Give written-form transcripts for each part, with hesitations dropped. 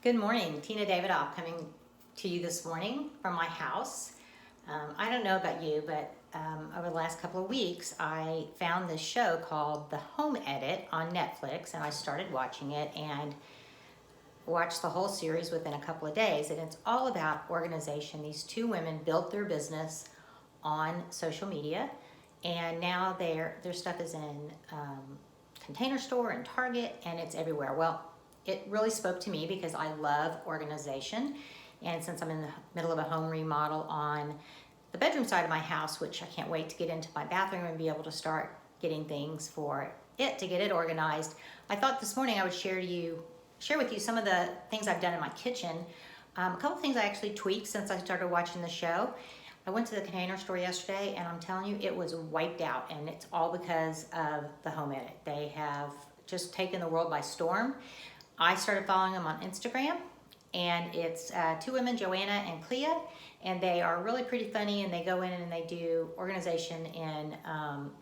Good morning, Tina Davidoff coming to you this morning from my house. I don't know about you, but over the last couple of weeks, I found this show called The Home Edit on Netflix, and I started watching it and watched the whole series within a couple of days. And it's all about organization. These two women built their business on social media, and now their stuff is in Container Store and Target, and it's everywhere. Well, it really spoke to me because I love organization, and since I'm in the middle of a home remodel on the bedroom side of my house, which I can't wait to get into my bathroom and be able to start getting things for it to get it organized, I thought this morning I would share with you some of the things I've done in my kitchen. A couple things I actually tweaked since I started watching the show. I went to the Container Store yesterday, and I'm telling you, it was wiped out, and it's all because of the Home Edit. They have just taken the world by storm. I started following them on Instagram, and it's two women, Joanna and Clea, and they are really pretty funny, and they go in and they do organization in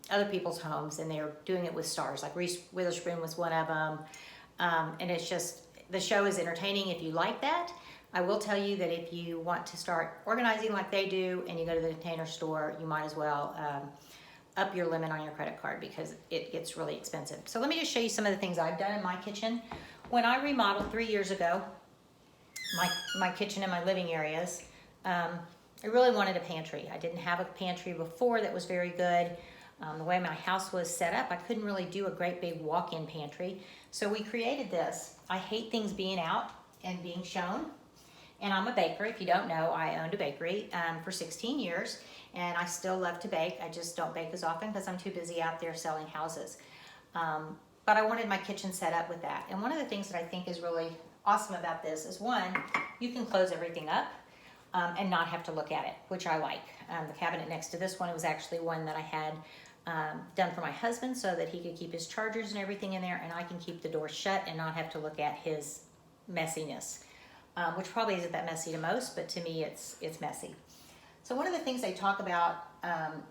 other people's homes, and they're doing it with stars. Like Reese Witherspoon was one of them, and it's just, the show is entertaining if you like that. I will tell you that if you want to start organizing like they do and you go to the Container Store, you might as well up your limit on your credit card because it gets really expensive. So let me just show you some of the things I've done in my kitchen. When I remodeled 3 years ago, my kitchen and my living areas, I really wanted a pantry. I didn't have a pantry before that was very good. The way my house was set up, I couldn't really do a great big walk-in pantry. So we created this. I hate things being out and being shown. And I'm a baker. If you don't know, I owned a bakery for 16 years, and I still love to bake. I just don't bake as often because I'm too busy out there selling houses. But I wanted my kitchen set up with that. And one of the things that I think is really awesome about this is, one, you can close everything up and not have to look at it, which I like. The cabinet next to this one, it was actually one that I had done for my husband so that he could keep his chargers and everything in there, and I can keep the door shut and not have to look at his messiness, which probably isn't that messy to most, but to me it's messy. So one of the things they talk about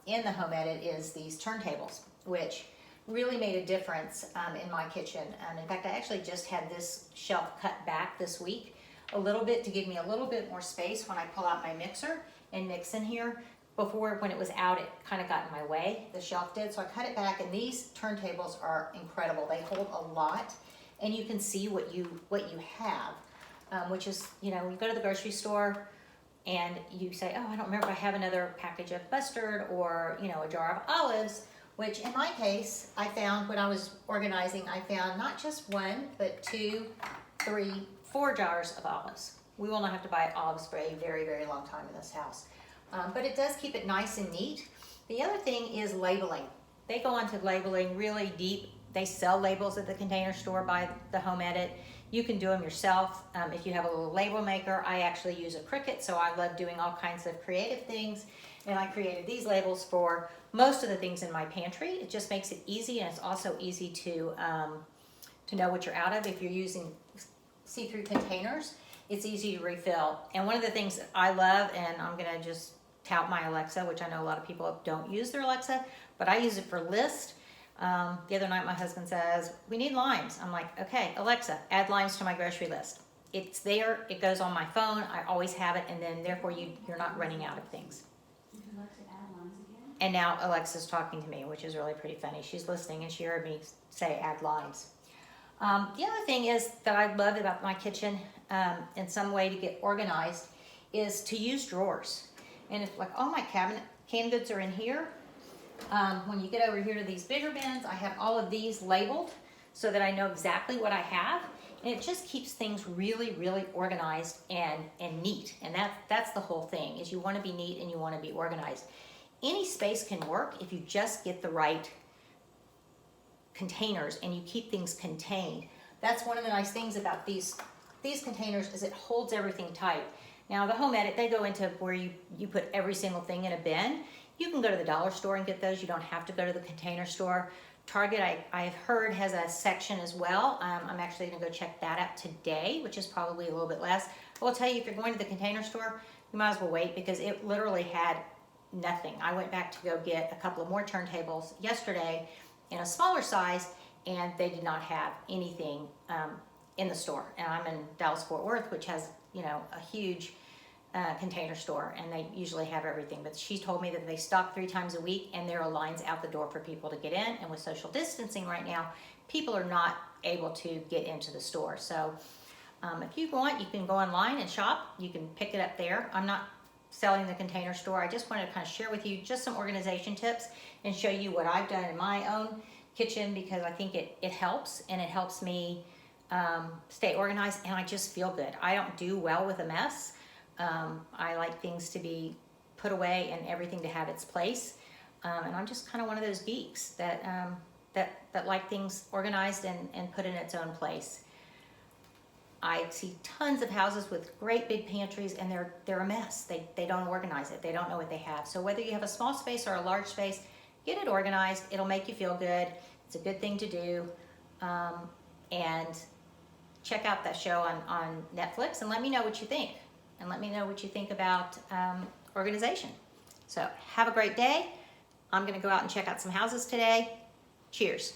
in the Home Edit is these turntables, which really made a difference in my kitchen. In fact, I actually just had this shelf cut back this week a little bit to give me a little bit more space when I pull out my mixer and mix in here. Before, when it was out, it kind of got in my way, the shelf did, so I cut it back, and these turntables are incredible. They hold a lot, and you can see what you have, which is, you go to the grocery store and you say, oh, I don't remember if I have another package of mustard or, a jar of olives, which in my case, I found when I was organizing, I found not just one, but 2, 3, 4 jars of olives. We will not have to buy olives for a very, very long time in this house. But it does keep it nice and neat. The other thing is labeling. They go into labeling really deep. They sell labels at the Container Store by the Home Edit. You can do them yourself if you have a little label maker. I actually use a Cricut, so I love doing all kinds of creative things. And I created these labels for most of the things in my pantry. It just makes it easy, and it's also easy to know what you're out of. If you're using see-through containers, it's easy to refill. And one of the things that I love, and I'm gonna just tout my Alexa, which I know a lot of people don't use their Alexa, but I use it for lists. The other night my husband says, we need limes. I'm like, okay, Alexa, add limes to my grocery list. It's there, it goes on my phone, I always have it, and then therefore you're not running out of things. Alexa, add limes again? And now Alexa's talking to me, which is really pretty funny. She's listening and she heard me say add limes. The other thing is that I love about my kitchen in some way to get organized is to use drawers. And it's like all my canned goods are in here. When you get over here to these bigger bins, I have all of these labeled so that I know exactly what I have. And it just keeps things really, really organized and neat. And that's the whole thing, is you want to be neat and you want to be organized. Any space can work if you just get the right containers and you keep things contained. That's one of the nice things about these containers, is it holds everything tight. Now the Home Edit, they go into where you put every single thing in a bin. You can go to the dollar store and get those. You don't have to go to the Container Store. Target, I've heard, has a section as well. I'm actually gonna go check that out today, which is probably a little bit less. I will tell you, if you're going to the Container Store, you might as well wait because it literally had nothing. I went back to go get a couple of more turntables yesterday in a smaller size, and they did not have anything in the store. And I'm in Dallas Fort Worth, which has, you know, a huge container store, and they usually have everything. But she told me that they stock 3 times a week, and there are lines out the door for people to get in. And with social distancing right now, people are not able to get into the store. So if you want, you can go online and shop. You can pick it up there. I'm not selling the container store. I just wanted to kind of share with you just some organization tips and show you what I've done in my own kitchen, because I think it helps, and it helps me stay organized, and I just feel good. I don't do well with a mess. I like things to be put away and everything to have its place. And I'm just kind of one of those geeks that like things organized and put in its own place. I see tons of houses with great big pantries, and they're a mess. They don't organize it. They don't know what they have. So whether you have a small space or a large space, get it organized. It'll make you feel good. It's a good thing to do. And check out that show on Netflix and let me know what you think. And let me know what you think about organization. So have a great day. I'm going to go out and check out some houses today. Cheers.